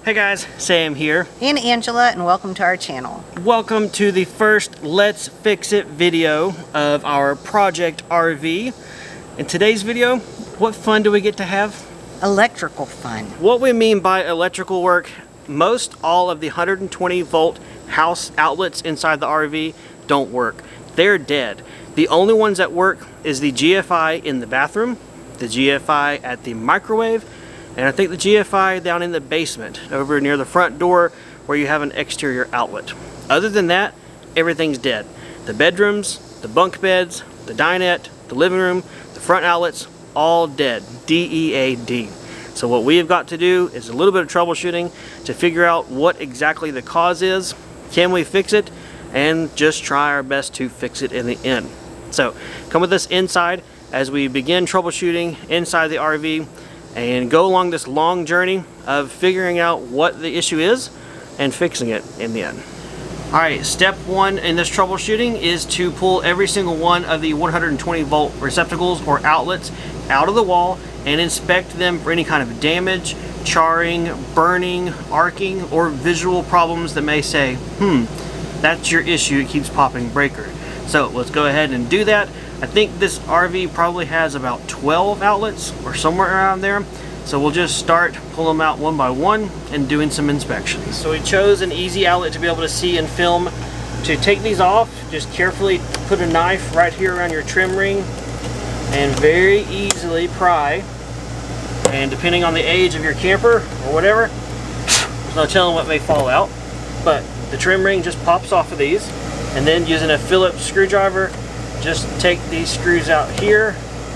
Hey guys, Sam here. And Angela, and welcome to our channel. Welcome to the first Let's Fix It video of our project RV. In today's video, what fun do we get to have? Electrical fun. What we mean by electrical work, most all of the 120 volt house outlets inside the RV don't work. They're dead. The only ones that work is the GFI in the bathroom, the GFI at the microwave, and I think the GFI down in the basement over near the front door where you have an exterior outlet. Other than that, everything's dead. The bedrooms, the bunk beds, the dinette, the living room, the front outlets, all dead. D-E-A-D. So what we have got to do is a little bit of troubleshooting to figure out what exactly the cause is, can we fix it, and just try our best to fix it in the end. So come with us inside as we begin troubleshooting inside the RV and go along this long journey of figuring out what the issue is and fixing it in the end. Alright, step one in this troubleshooting is to pull every single one of the 120 volt receptacles or outlets out of the wall and inspect them for any kind of damage, charring, burning, arcing, or visual problems that may say, that's your issue, it keeps popping breaker. So let's go ahead and do that. I think this RV probably has about 12 outlets or somewhere around there. So we'll just start pulling them out one by one and doing some inspections. So we chose an easy outlet to be able to see and film. To take these off, just carefully put a knife right here around your trim ring and very easily pry. And depending on the age of your camper or whatever, there's no telling what may fall out. But the trim ring just pops off of these, and then using a Phillips screwdriver, just take these screws out here,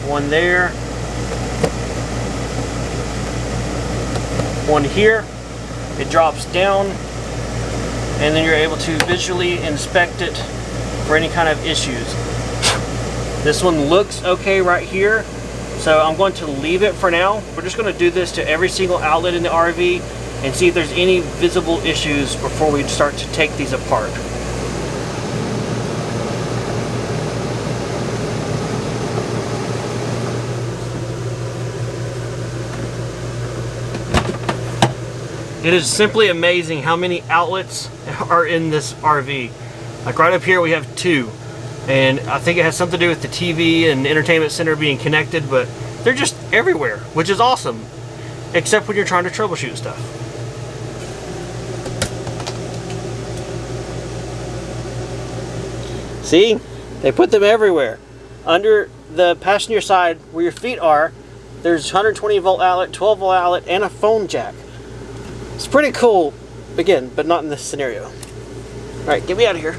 one there, one here. It drops down, and then you're able to visually inspect it for any kind of issues. This one looks okay right here, so I'm going to leave it for now. We're just going to do this to every single outlet in the RV and see if there's any visible issues before we start to take these apart. It is simply amazing how many outlets are in this RV. Like right up here we have 2, and I think it has something to do with the TV and entertainment center being connected, but they're just everywhere, which is awesome, except when you're trying to troubleshoot stuff. See? They put them everywhere. Under the passenger side where your feet are, there's 120 volt outlet, 12 volt outlet, and a phone jack. It's pretty cool, again, but not in this scenario. Alright, get me out of here.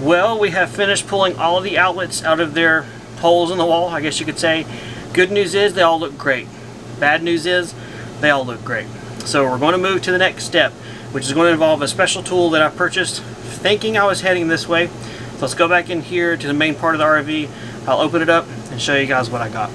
Well, we have finished pulling all of the outlets out of their holes in the wall, I guess you could say. Good news is they all look great. Bad news is they all look great. So we're going to move to the next step, which is going to involve a special tool that I purchased thinking I was heading this way. So let's go back in here to the main part of the RV. I'll open it up and show you guys what I got.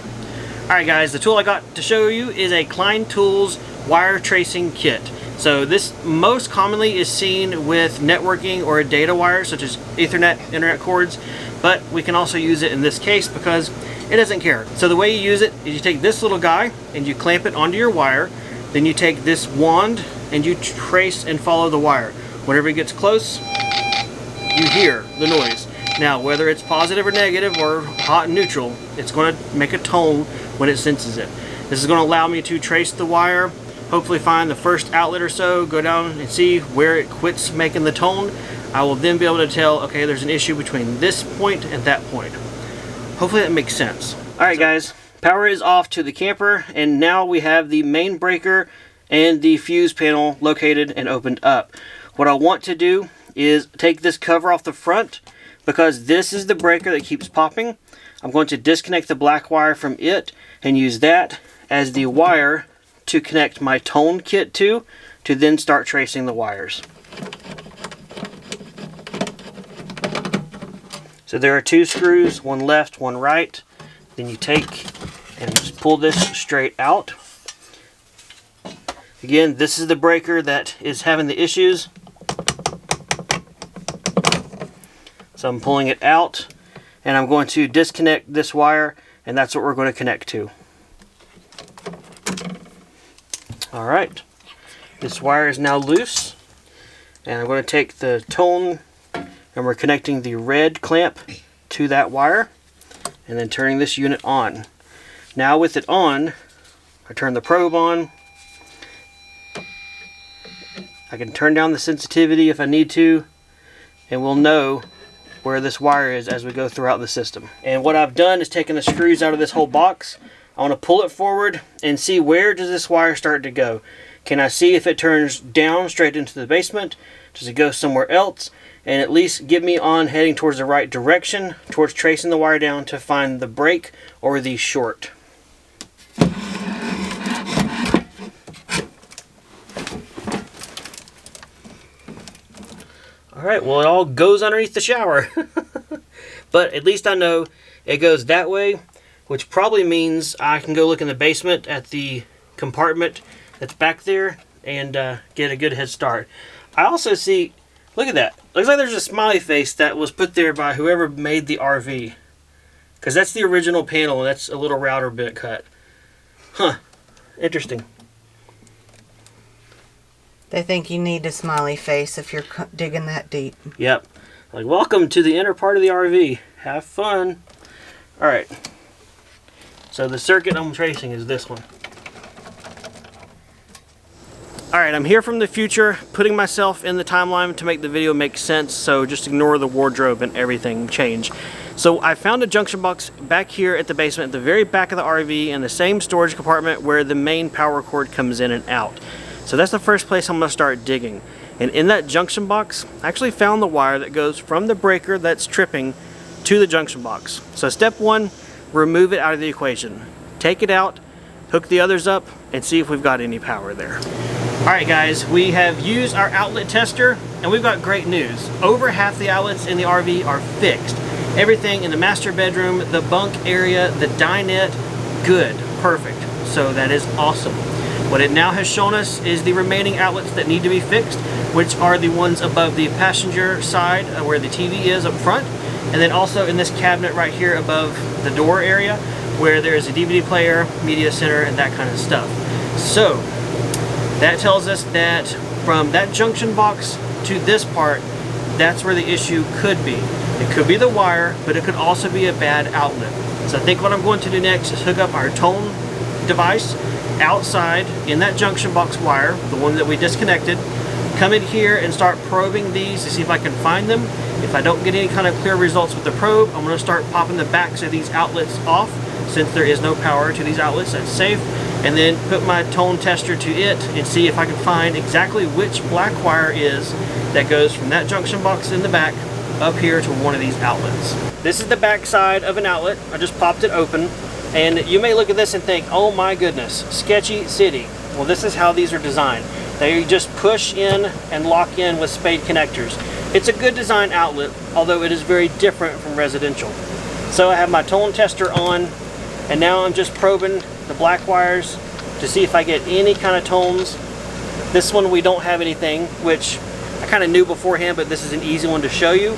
Alright guys, the tool I got to show you is a Klein Tools wire tracing kit. So this most commonly is seen with networking or data wires such as Ethernet internet cords, but we can also use it in this case because it doesn't care. So the way you use it is you take this little guy and you clamp it onto your wire, then you take this wand and you trace and follow the wire. Whenever it gets close, you hear the noise. Now, whether it's positive or negative or hot and neutral, it's going to make a tone when it senses it. This is going to allow me to trace the wire, hopefully find the first outlet or so, go down and see where it quits making the tone. I will then be able to tell, okay, there's an issue between this point and that point. Hopefully that makes sense. Alright guys, power is off to the camper, and now we have the main breaker and the fuse panel located and opened up. What I want to do is take this cover off the front, because this is the breaker that keeps popping. I'm going to disconnect the black wire from it and use that as the wire to connect my tone kit to then start tracing the wires. So there are 2 screws, one left, one right. Then you take and just pull this straight out. Again, this is the breaker that is having the issues. So I'm pulling it out, and I'm going to disconnect this wire, and that's what we're going to connect to. Alright, this wire is now loose, and I'm going to take the tone, and we're connecting the red clamp to that wire, and then turning this unit on. Now with it on, I turn the probe on. I can turn down the sensitivity if I need to, and we'll know where this wire is as we go throughout the system. And what I've done is taken the screws out of this whole box. I want to pull it forward and see where does this wire start to go. Can I see if it turns down straight into the basement? Does it go somewhere else? And at least get me on heading towards the right direction, towards tracing the wire down to find the break or the short. Alright, well, it all goes underneath the shower. But at least I know it goes that way, which probably means I can go look in the basement at the compartment that's back there and get a good head start. I also see, look at that. Looks like there's a smiley face that was put there by whoever made the RV. Because that's the original panel, and that's a little router bit cut. Huh. Interesting. They think you need a smiley face if you're digging that deep. Yep. Like, welcome to the inner part of the RV. Have fun. Alright. So the circuit I'm tracing is this one. Alright, I'm here from the future, putting myself in the timeline to make the video make sense, so just ignore the wardrobe and everything change. So I found a junction box back here at the basement, at the very back of the RV, in the same storage compartment where the main power cord comes in and out. So that's the first place I'm going to start digging. And in that junction box, I actually found the wire that goes from the breaker that's tripping to the junction box. So step one, remove it out of the equation. Take it out, hook the others up, and see if we've got any power there. Alright guys, we have used our outlet tester, and we've got great news. Over half the outlets in the RV are fixed. Everything in the master bedroom, the bunk area, the dinette, good, perfect. So that is awesome. What it now has shown us is the remaining outlets that need to be fixed, which are the ones above the passenger side where the TV is up front, and then also in this cabinet right here above the door area where there is a DVD player, media center, and that kind of stuff. So that tells us that from that junction box to this part, that's where the issue could be. It could be the wire, but it could also be a bad outlet. So I think what I'm going to do next is hook up our tone device outside in that junction box wire, the one that we disconnected, come in here and start probing these to see if I can find them. If I don't get any kind of clear results with the probe, I'm going to start popping the backs of these outlets off, since there is no power to these outlets. That's safe. And then put my tone tester to it and see if I can find exactly which black wire is that goes from that junction box in the back up here to one of these outlets. This is the back side of an outlet. I just popped it open. And you may look at this and think, oh my goodness, sketchy city. Well, this is how these are designed. They just push in and lock in with spade connectors. It's a good design outlet, although it is very different from residential. So I have my tone tester on, and now I'm just probing the black wires to see if I get any kind of tones. This one we don't have anything, which I kind of knew beforehand, but this is an easy one to show you.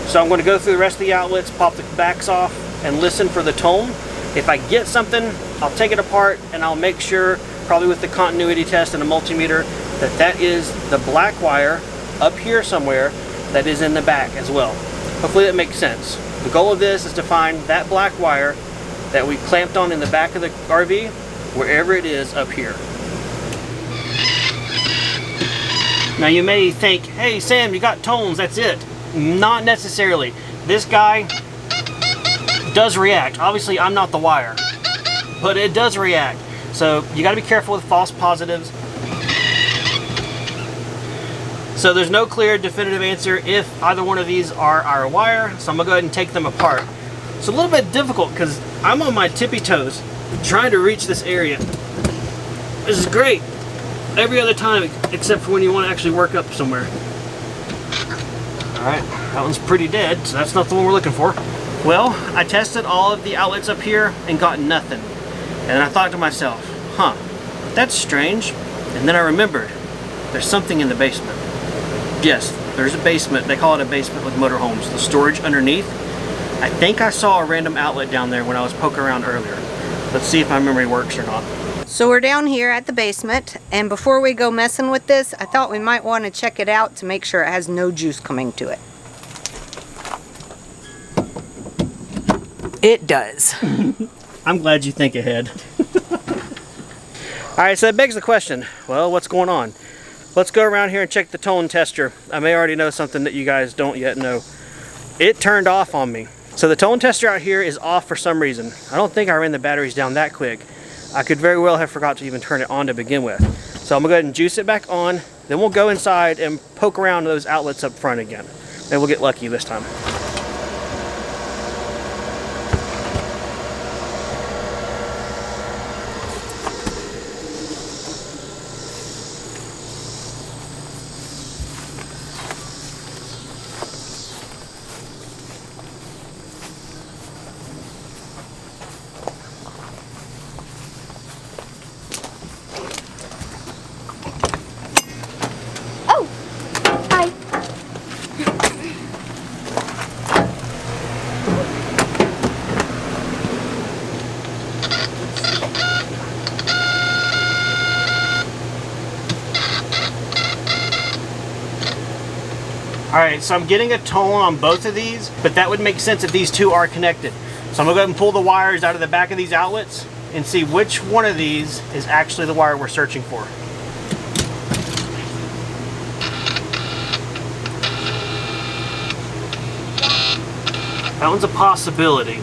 So I'm going to go through the rest of the outlets, pop the backs off, and listen for the tone. If I get something, I'll take it apart and I'll make sure, probably with the continuity test and a multimeter, that that is the black wire up here somewhere that is in the back as well. Hopefully that makes sense. The goal of this is to find that black wire that we clamped on in the back of the RV, wherever it is up here. Now you may think, hey Sam, you got tones, that's it. Not necessarily. This guy does react. Obviously I'm not the wire, but it does react. So you got to be careful with false positives. So there's no clear definitive answer if either one of these are our wire, so I'm going to go ahead and take them apart. It's a little bit difficult because I'm on my tippy toes trying to reach this area. This is great every other time except for when you want to actually work up somewhere. Alright, that one's pretty dead, so that's not the one we're looking for. Well, I tested all of the outlets up here and got nothing. And I thought to myself, huh, that's strange. And then I remembered, there's something in the basement. Yes, there's a basement. They call it a basement with motorhomes. The storage underneath. I think I saw a random outlet down there when I was poking around earlier. Let's see if my memory works or not. So we're down here at the basement, and before we go messing with this, I thought we might want to check it out to make sure it has no juice coming to it. It does. I'm glad you think ahead. Alright, so that begs the question, well, what's going on? Let's go around here and check the tone tester. I may already know something that you guys don't yet know. It turned off on me. So the tone tester out here is off for some reason. I don't think I ran the batteries down that quick. I could very well have forgot to even turn it on to begin with. So I'm gonna go ahead and juice it back on, then we'll go inside and poke around those outlets up front again. Maybe we'll get lucky this time. Alright, so I'm getting a tone on both of these, but that would make sense if these two are connected. So I'm going to go ahead and pull the wires out of the back of these outlets and see which one of these is actually the wire we're searching for. That one's a possibility.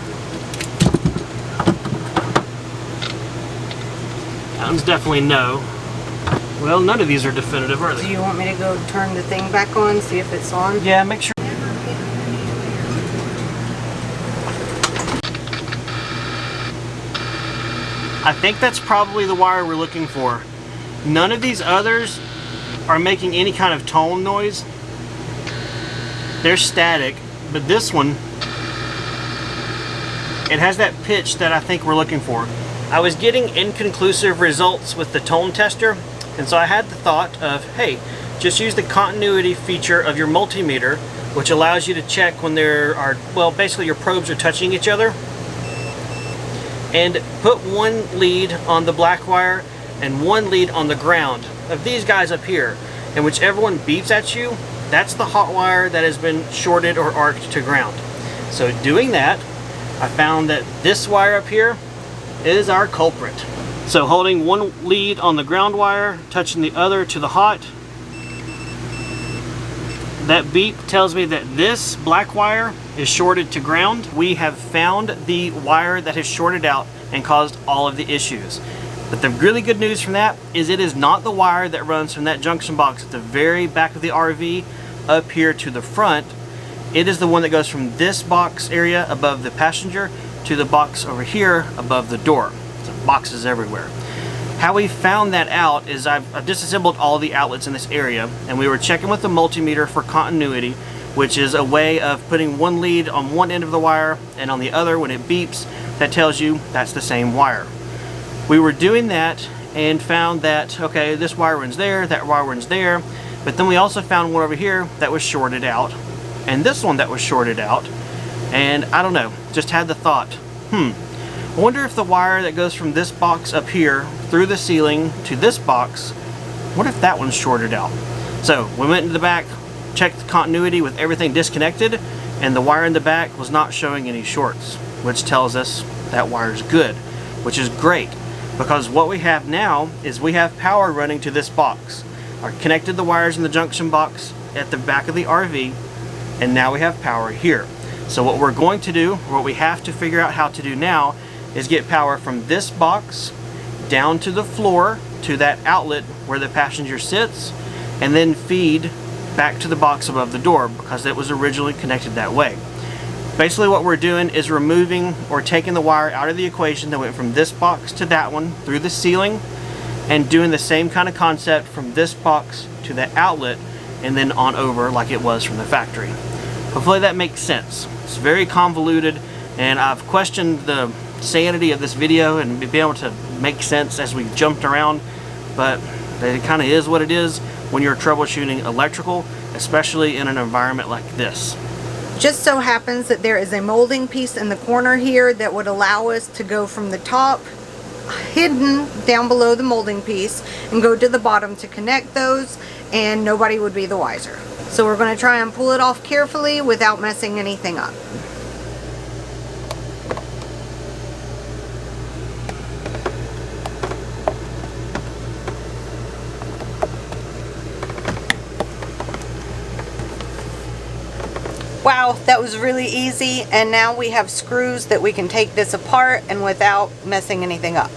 That one's definitely no. Well, none of these are definitive, are they? Do you want me to go turn the thing back on, see if it's on? Yeah, make sure. I think that's probably the wire we're looking for. None of these others are making any kind of tone noise. They're static, but this one, it has that pitch that I think we're looking for. I was getting inconclusive results with the tone tester, and so I had the thought of, hey, just use the continuity feature of your multimeter, which allows you to check when there are, well, basically your probes are touching each other, and put one lead on the black wire and one lead on the ground of these guys up here, and whichever one beeps at you, that's the hot wire that has been shorted or arced to ground. So doing that, I found that this wire up here is our culprit. So holding one lead on the ground wire, touching the other to the hot, that beep tells me that this black wire is shorted to ground. We have found the wire that has shorted out and caused all of the issues. But the really good news from that is it is not the wire that runs from that junction box at the very back of the RV up here to the front. It is the one that goes from this box area above the passenger to the box over here above the door. So boxes everywhere. How we found that out is I've disassembled all the outlets in this area, and we were checking with the multimeter for continuity, which is a way of putting one lead on one end of the wire, and on the other, when it beeps, that tells you that's the same wire. We were doing that and found that, okay, this wire runs there, that wire runs there, but then we also found one over here that was shorted out, and this one that was shorted out, and I don't know, just had the thought, I wonder if the wire that goes from this box up here through the ceiling to this box, what if that one's shorted out? So we went into the back, checked the continuity with everything disconnected, and the wire in the back was not showing any shorts, which tells us that wire's good, which is great, because what we have now is we have power running to this box. I connected the wires in the junction box at the back of the RV, and now we have power here. So what we're going to do, what we have to figure out how to do now, is get power from this box down to the floor to that outlet where the passenger sits, and then feed back to the box above the door because it was originally connected that way. Basically what we're doing is removing or taking the wire out of the equation that went from this box to that one through the ceiling, and doing the same kind of concept from this box to that outlet and then on over like it was from the factory. Hopefully that makes sense. It's very convoluted, and I've questioned the sanity of this video and be able to make sense as we jumped around, but it kind of is what it is when you're troubleshooting electrical, especially in an environment like this. Just so happens that there is a molding piece in the corner here that would allow us to go from the top, hidden down below the molding piece, and go to the bottom to connect those, and nobody would be the wiser. So we're going to try and pull it off carefully without messing anything up. Wow, that was really easy, and now we have screws that we can take this apart and without messing anything up.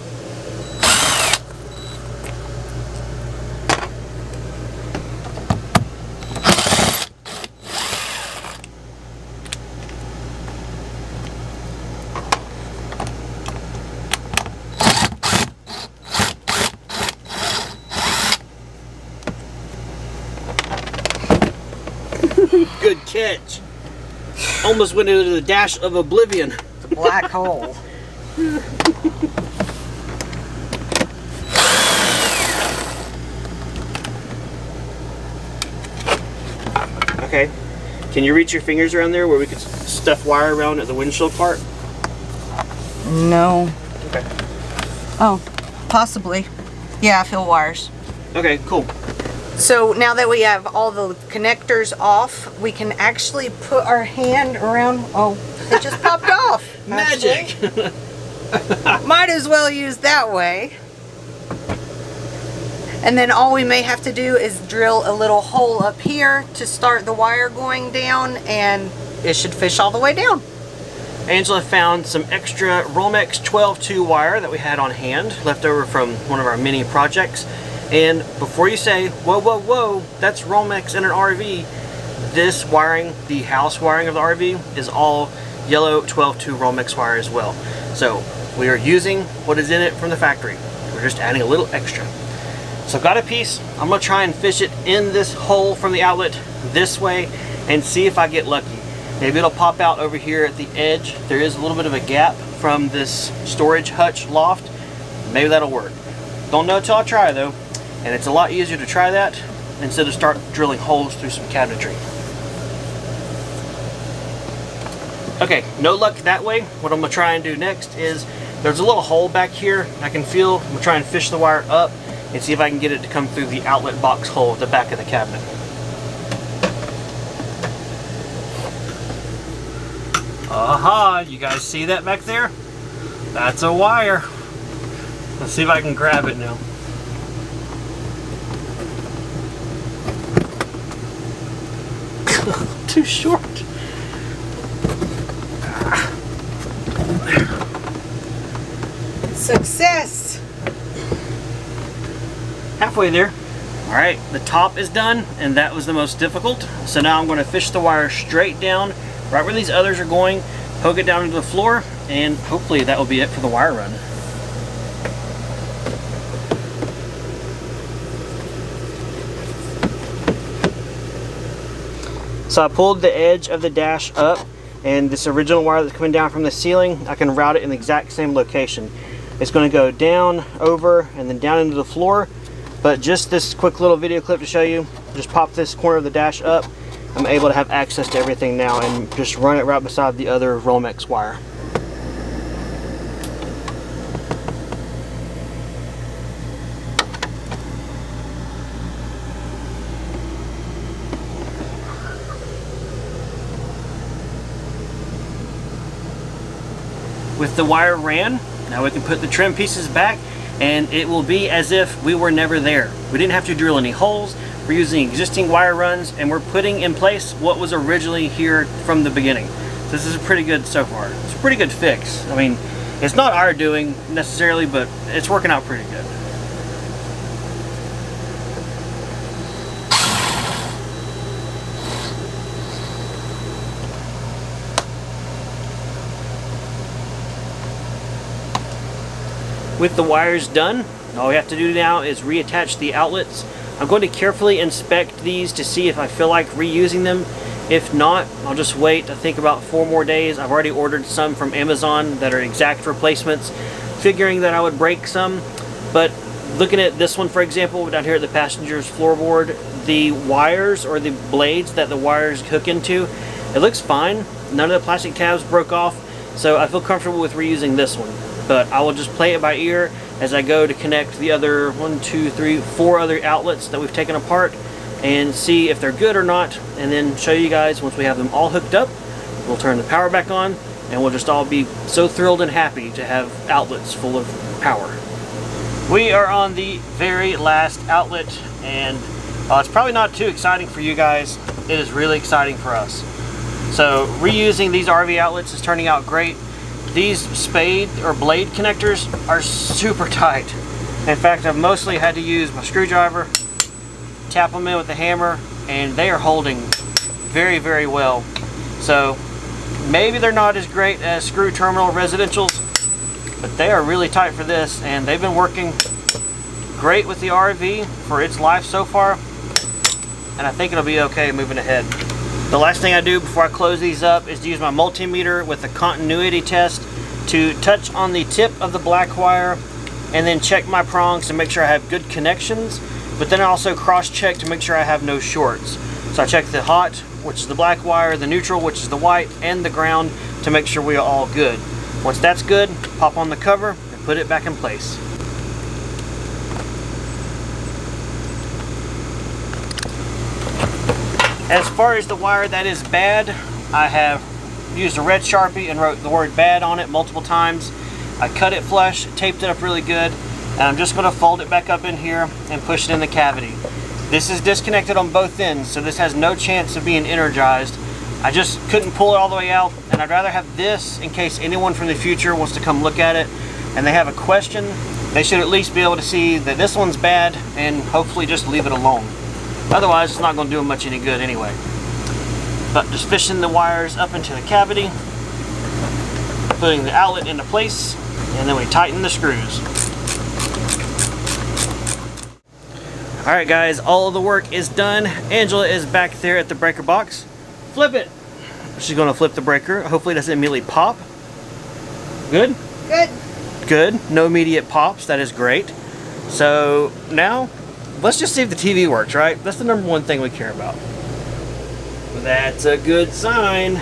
Good catch. Almost went into the dash of oblivion. It's a black hole. Okay. Can you reach your fingers around there where we could stuff wire around at the windshield part? No. Okay. Oh, possibly. Yeah, I feel wires. Okay, cool. So now that we have all the connectors off, we can actually put our hand around. Oh, it just popped off. Magic! Might as well use that way. And then all we may have to do is drill a little hole up here to start the wire going down, and it should fish all the way down. Angela found some extra Romex 12-2 wire that we had on hand, left over from one of our mini projects. And before you say, whoa, whoa, whoa, that's Romex in an RV, this wiring, the house wiring of the RV, is all yellow 12-2 Romex wire as well. So we are using what is in it from the factory. We're just adding a little extra. So I've got a piece. I'm going to try and fish it in this hole from the outlet this way and see if I get lucky. Maybe it'll pop out over here at the edge. There is a little bit of a gap from this storage hutch loft. Maybe that'll work. Don't know till I try though. And it's a lot easier to try that instead of start drilling holes through some cabinetry. Okay, no luck that way. What I'm going to try and do next is, there's a little hole back here I can feel. I'm going to try and fish the wire up and see if I can get it to come through the outlet box hole at the back of the cabinet. Aha, you guys see that back there? That's a wire. Let's see if I can grab it now. Too short. Success! Halfway there. Alright, the top is done, and that was the most difficult. So now I'm going to fish the wire straight down, right where these others are going, poke it down into the floor, and hopefully that will be it for the wire run. So I pulled the edge of the dash up, and this original wire that's coming down from the ceiling, I can route it in the exact same location. It's going to go down, over, and then down into the floor. But just this quick little video clip to show you, just pop this corner of the dash up. I'm able to have access to everything now and just run it right beside the other Romex wire. With the wire ran, now we can put the trim pieces back, and it will be as if we were never there. We didn't have to drill any holes. We're using existing wire runs, and we're putting in place what was originally here from the beginning. So this is pretty good so far. It's a pretty good fix. I mean, it's not our doing necessarily, but it's working out pretty good. With the wires done, all we have to do now is reattach the outlets. I'm going to carefully inspect these to see if I feel like reusing them. If not, I'll just wait, I think about 4 more days. I've already ordered some from Amazon that are exact replacements, figuring that I would break some. But looking at this one, for example, down here at the passenger's floorboard, the wires or the blades that the wires hook into, It looks fine. None of the plastic tabs broke off, so I feel comfortable with reusing this one. But I will just play it by ear as I go to connect the other 4 other outlets that we've taken apart and see if they're good or not, and then show you guys once we have them all hooked up. We'll turn the power back on, and we'll just all be so thrilled and happy to have outlets full of power. We are on the very last outlet, and it's probably not too exciting for you guys. It is really exciting for us. So reusing these RV outlets is turning out great. These spade or blade connectors are super tight. In fact, I've mostly had to use my screwdriver, tap them in with the hammer, and they are holding very, very well. So maybe they're not as great as screw terminal residentials, but they are really tight for this, and they've been working great with the RV for its life so far, and I think it'll be okay moving ahead. The last thing I do before I close these up is to use my multimeter with a continuity test to touch on the tip of the black wire and then check my prongs to make sure I have good connections, but then I also cross-check to make sure I have no shorts. So I check the hot, which is the black wire, the neutral, which is the white, and the ground to make sure we are all good. Once that's good, pop on the cover and put it back in place. As far as the wire that is bad, I have used a red Sharpie and wrote the word bad on it multiple times. I cut it flush, taped it up really good, and I'm just going to fold it back up in here and push it in the cavity. This is disconnected on both ends, so this has no chance of being energized. I just couldn't pull it all the way out, and I'd rather have this in case anyone from the future wants to come look at it and they have a question. They should at least be able to see that this one's bad and hopefully just leave it alone. Otherwise, it's not going to do them much any good anyway. But just fishing the wires up into the cavity, putting the outlet into place, and then we tighten the screws. Alright guys, all of the work is done. Angela is back there at the breaker box. Flip it! She's going to flip the breaker. Hopefully it doesn't immediately pop. Good? Good. Good. No immediate pops. That is great. So now, let's just see if the TV works, right? That's the number one thing we care about. That's a good sign.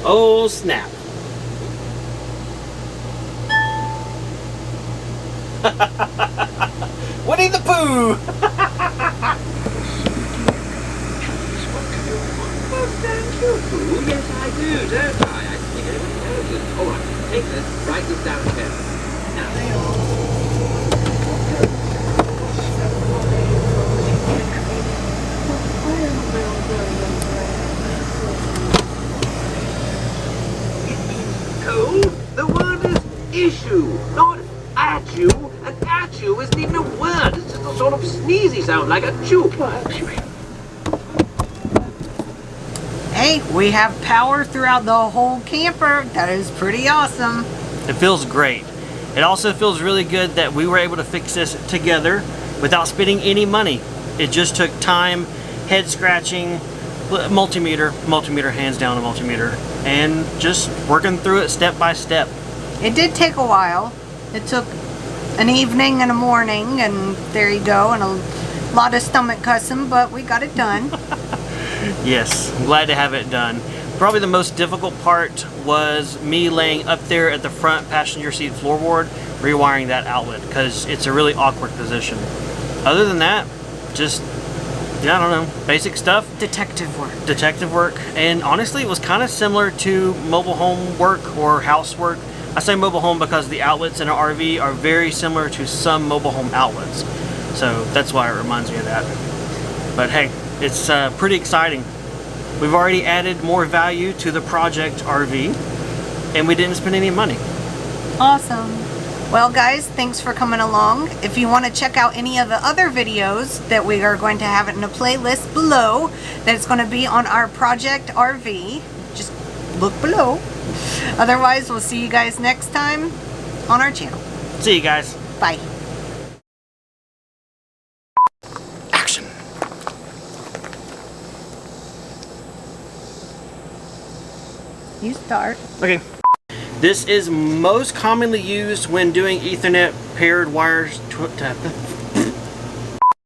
Oh snap. Winnie the Pooh! Thank you, Pooh. Yes, I do, don't I? I think everybody knows it. All right, take this, write this down carefully. Cole, the word is issue, not at you. And at you isn't even a word. It's just a sort of sneezy sound, like a chew. Hey, we have power throughout the whole camper. That is pretty awesome. It feels great. It also feels really good that we were able to fix this together without spending any money. It just took time, head scratching, multimeter, hands down a multimeter, and just working through it step by step. It did take a while. It took an evening and a morning, and there you go, and a lot of stomach cussing, but we got it done. Yes, I'm glad to have it done. Probably the most difficult part was me laying up there at the front passenger seat floorboard, rewiring that outlet, because it's a really awkward position. Other than that, just, yeah, I don't know, basic stuff. Detective work. Detective work, and honestly, it was kind of similar to mobile home work or house work. I say mobile home because the outlets in an RV are very similar to some mobile home outlets. So that's why it reminds me of that. But hey, it's pretty exciting. We've already added more value to the project RV, and we didn't spend any money. Awesome. Well guys, thanks for coming along. If you want to check out any of the other videos that we are going to have it in a playlist below, that's going to be on our project RV, just look below. Otherwise, we'll see you guys next time on our channel. See you guys. Bye. Action. You start. Okay. This is most commonly used when doing Ethernet paired wires.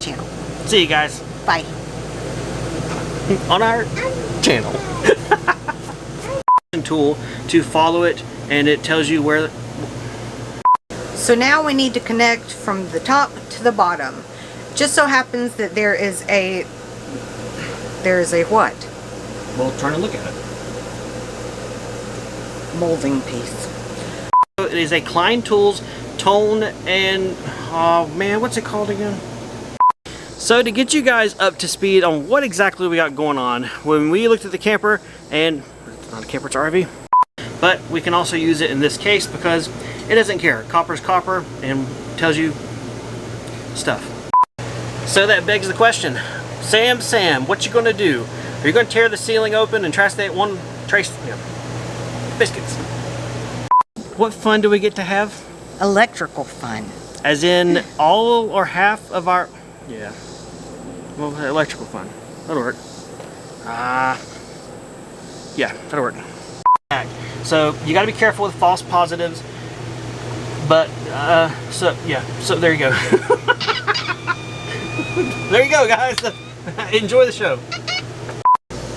Channel. See you guys. Bye. on our channel. Tool to follow it, and it tells you where. So now we need to connect from the top to the bottom. Just so happens that there is a what? Well, turn and look at it. Molding piece. It is a Klein Tools tone and oh man, what's it called again? So to get you guys up to speed on what exactly we got going on, when we looked at the camper, and it's not a camper, it's an RV, but we can also use it in this case because it doesn't care. Copper's copper and tells you stuff. So that begs the question, Sam, what you gonna do? Are you gonna tear the ceiling open and trace biscuits? What fun do we get to have? Electrical fun. As in all or half of our, yeah. Well, electrical fun. That'll work. Yeah, that'll work. So you got to be careful with false positives. But so there you go. There you go, guys. Enjoy the show.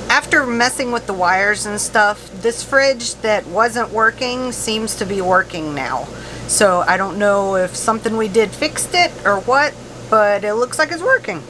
After messing with the wires and stuff, this fridge that wasn't working seems to be working now. So I don't know if something we did fixed it or what, but it looks like it's working.